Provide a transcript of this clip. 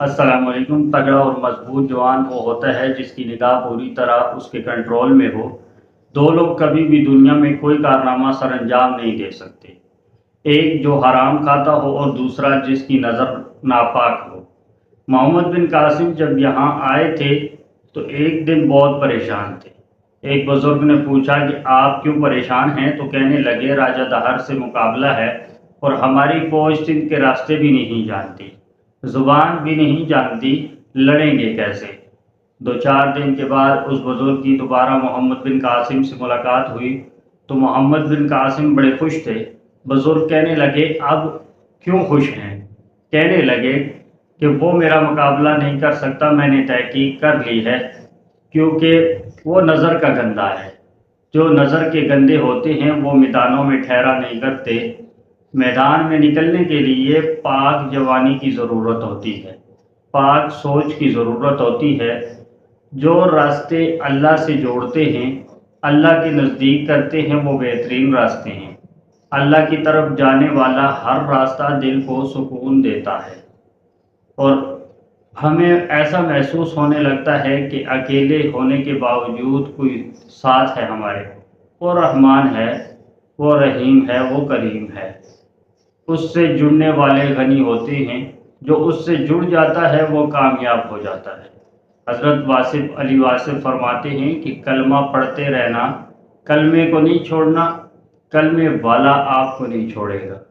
السلام علیکم۔ تگڑا اور مضبوط جوان وہ ہوتا ہے جس کی نگاہ پوری طرح اس کے کنٹرول میں ہو۔ دو لوگ کبھی بھی دنیا میں کوئی کارنامہ سر انجام نہیں دے سکتے، ایک جو حرام کھاتا ہو اور دوسرا جس کی نظر ناپاک ہو۔ محمد بن قاسم جب یہاں آئے تھے تو ایک دن بہت پریشان تھے۔ ایک بزرگ نے پوچھا کہ آپ کیوں پریشان ہیں؟ تو کہنے لگے راجہ دہر سے مقابلہ ہے اور ہماری فوج سندھ کے راستے بھی نہیں جانتی، زبان بھی نہیں جانتی، لڑیں گے کیسے؟ دو چار دن کے بعد اس بزرگ کی دوبارہ محمد بن قاسم سے ملاقات ہوئی تو محمد بن قاسم بڑے خوش تھے۔ بزرگ کہنے لگے اب کیوں خوش ہیں؟ کہنے لگے کہ وہ میرا مقابلہ نہیں کر سکتا، میں نے تحقیق کر لی ہے، کیونکہ وہ نظر کا گندہ ہے۔ جو نظر کے گندے ہوتے ہیں وہ میدانوں میں ٹھہرا نہیں کرتے۔ میدان میں نکلنے کے لیے پاک جوانی کی ضرورت ہوتی ہے، پاک سوچ کی ضرورت ہوتی ہے۔ جو راستے اللہ سے جوڑتے ہیں، اللہ کے نزدیک کرتے ہیں، وہ بہترین راستے ہیں۔ اللہ کی طرف جانے والا ہر راستہ دل کو سکون دیتا ہے اور ہمیں ایسا محسوس ہونے لگتا ہے کہ اکیلے ہونے کے باوجود کوئی ساتھ ہے ہمارے۔ وہ رحمان ہے، وہ رحیم ہے، وہ کریم ہے۔ اس سے جڑنے والے غنی ہوتے ہیں، جو اس سے جڑ جاتا ہے وہ کامیاب ہو جاتا ہے۔ حضرت واصف علی واصف فرماتے ہیں کہ کلمہ پڑھتے رہنا، کلمے کو نہیں چھوڑنا، کلمے والا آپ کو نہیں چھوڑے گا۔